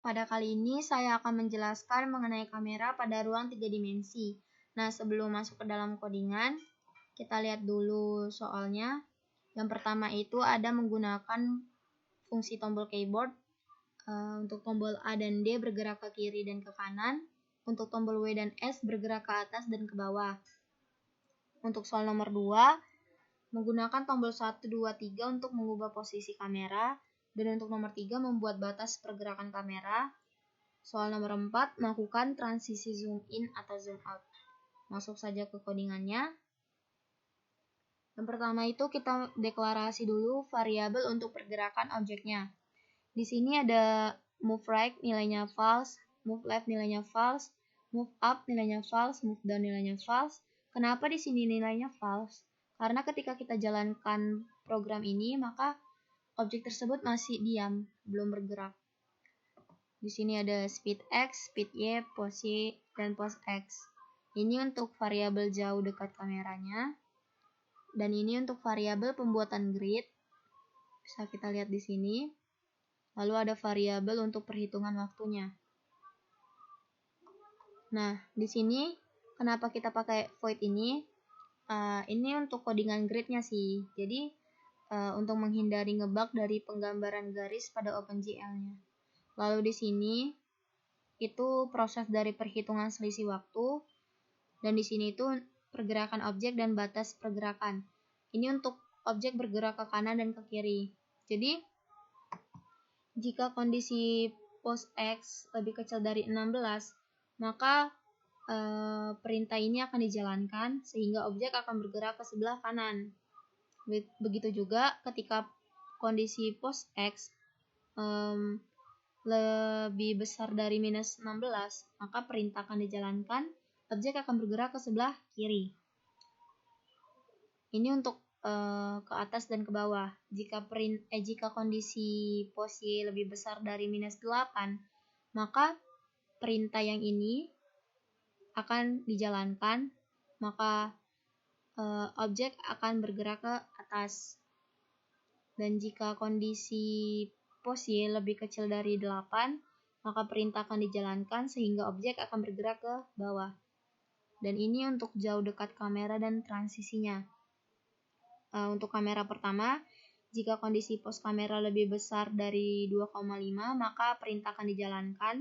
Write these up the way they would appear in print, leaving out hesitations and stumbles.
Pada kali ini saya akan menjelaskan mengenai kamera pada ruang 3 dimensi. Nah, sebelum masuk ke dalam codingan, kita lihat dulu soalnya. Yang pertama itu ada menggunakan fungsi tombol keyboard. Untuk tombol A dan D bergerak ke kiri dan ke kanan. Untuk tombol W dan S bergerak ke atas dan ke bawah. Untuk soal nomor 2, menggunakan tombol 1, 2, 3 untuk mengubah posisi kamera. Dan untuk nomor 3, membuat batas pergerakan kamera. Soal nomor 4, melakukan transisi zoom in atau zoom out. Masuk saja ke codingannya. Yang pertama itu kita deklarasi dulu variabel untuk pergerakan objeknya. Di sini ada move right nilainya false, move left nilainya false, move up nilainya false, move down nilainya false. Kenapa di sini nilainya false? Karena ketika kita jalankan program ini, maka objek tersebut masih diam, belum bergerak. Di sini ada speed X, speed Y, pose Y, dan pose X. Ini untuk variabel jauh dekat kameranya. Dan ini untuk variabel pembuatan grid. Bisa kita lihat di sini. Lalu ada variabel untuk perhitungan waktunya. Nah, di sini kenapa kita pakai void ini? Ini untuk codingan gridnya sih. Jadi, untuk menghindari ngebug dari penggambaran garis pada OpenGL-nya. Lalu di sini itu proses dari perhitungan selisih waktu, dan di sini itu pergerakan objek dan batas pergerakan. Ini untuk objek bergerak ke kanan dan ke kiri. Jadi jika kondisi pos X lebih kecil dari 16, maka perintah ini akan dijalankan sehingga objek akan bergerak ke sebelah kanan. Begitu juga ketika kondisi pos X lebih besar dari minus 16, maka perintah akan dijalankan, objek akan bergerak ke sebelah kiri. Ini untuk ke atas dan ke bawah. Jika kondisi pos Y lebih besar dari minus 8, maka perintah yang ini akan dijalankan, maka objek akan bergerak ke atas. Dan jika kondisi pos Y lebih kecil dari 8, maka perintah akan dijalankan sehingga objek akan bergerak ke bawah. Dan ini untuk jauh dekat kamera dan transisinya. Untuk kamera pertama, jika kondisi pos kamera lebih besar dari 2,5, maka perintah akan dijalankan.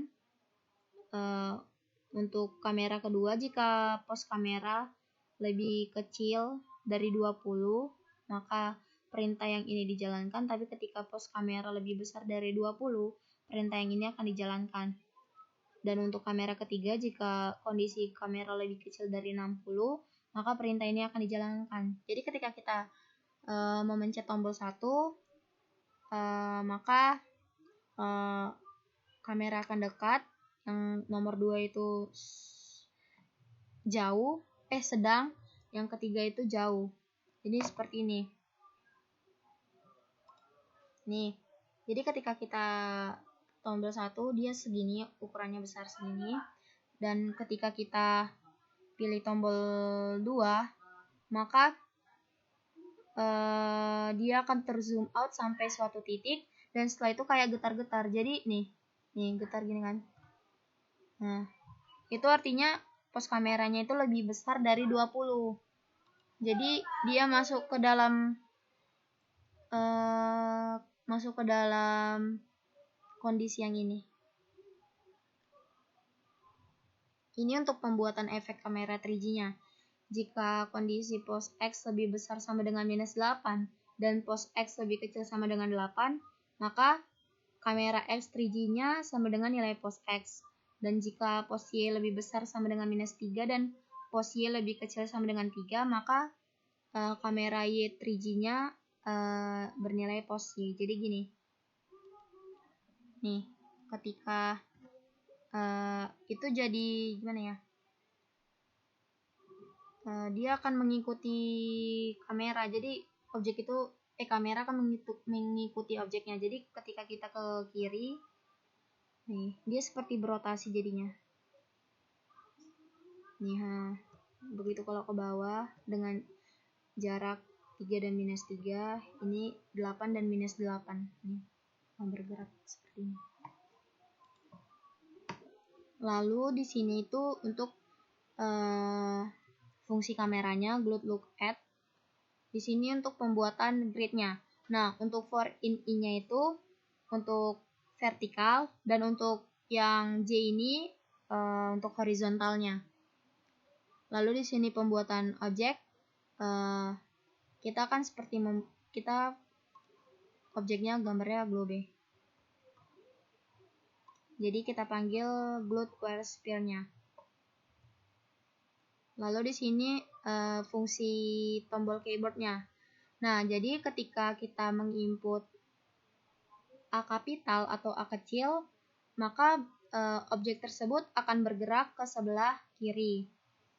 Untuk kamera kedua, jika pos kamera lebih kecil dari 20, maka perintah yang ini dijalankan, tapi ketika pos kamera lebih besar dari 20, perintah yang ini akan dijalankan. Dan untuk kamera ketiga, jika kondisi kamera lebih kecil dari 60, maka perintah ini akan dijalankan. Jadi ketika kita memencet tombol 1, maka kamera akan dekat, yang nomor 2 itu jauh, sedang, yang ketiga itu jauh. Jadi seperti ini. Nih, jadi ketika kita tombol 1, dia segini, ukurannya besar segini. Dan ketika kita pilih tombol 2, maka dia akan terzoom out sampai suatu titik, dan setelah itu kayak getar-getar. Jadi nih getar gini kan. Nah, itu artinya pos kameranya itu lebih besar dari 20. Jadi dia masuk ke dalam kondisi yang ini. Ini untuk pembuatan efek kamera 3G-nya. Jika kondisi pos X lebih besar sama dengan minus 8 dan pos X lebih kecil sama dengan 8, maka kamera X 3G-nya sama dengan nilai pos X. Dan jika pos Y lebih besar sama dengan minus 3 dan pos Y lebih kecil sama dengan 3, maka kamera Y 3G-nya bernilai pos Y. Jadi gini. Nih, ketika itu jadi gimana ya? Dia akan mengikuti kamera. Jadi objek itu kamera akan mengikuti objeknya. Jadi ketika kita ke kiri, nih, dia seperti berotasi jadinya. Nih, begitu kalau ke bawah dengan jarak 3 dan minus 3, ini 8 dan minus 8. Nih, bergerak seperti ini. Lalu di sini itu untuk fungsi kameranya glued look at. Di sini untuk pembuatan gridnya. Nah, untuk for in I-nya itu untuk vertikal, dan untuk yang J ini untuk horizontalnya. Lalu di sini pembuatan objek, kita kan seperti kita objeknya gambarnya globe. Jadi kita panggil glued square sphere-nya. Lalu di sini fungsi tombol keyboardnya. Nah, jadi ketika kita menginput A kapital atau A kecil, maka objek tersebut akan bergerak ke sebelah kiri.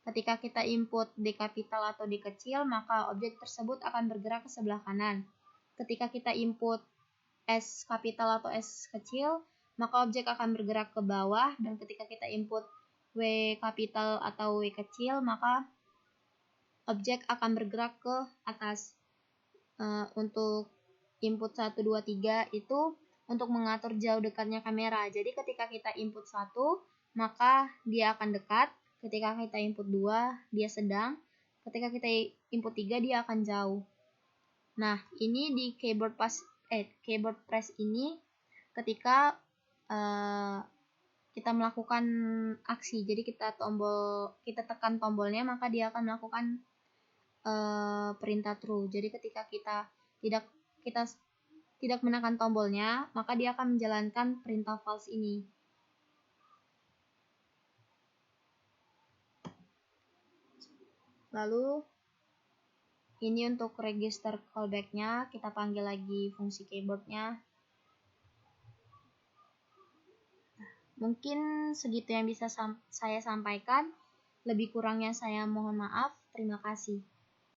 Ketika kita input D kapital atau D kecil, maka objek tersebut akan bergerak ke sebelah kanan. Ketika kita input S kapital atau S kecil, maka objek akan bergerak ke bawah, dan ketika kita input W kapital atau W kecil, maka objek akan bergerak ke atas. Untuk input 1, 2, 3 itu untuk mengatur jauh dekatnya kamera. Jadi ketika kita input 1, maka dia akan dekat. Ketika kita input 2, dia sedang. Ketika kita input 3, dia akan jauh. Nah, ini di keyboard press ini ketika kita melakukan aksi. Jadi kita tekan tombolnya, maka dia akan melakukan perintah true. Jadi ketika kita tidak menekan tombolnya, maka dia akan menjalankan perintah false ini. Lalu ini untuk register callback-nya, kita panggil lagi fungsi keyboard-nya. Mungkin segitu yang bisa saya sampaikan. Lebih kurangnya saya mohon maaf. Terima kasih.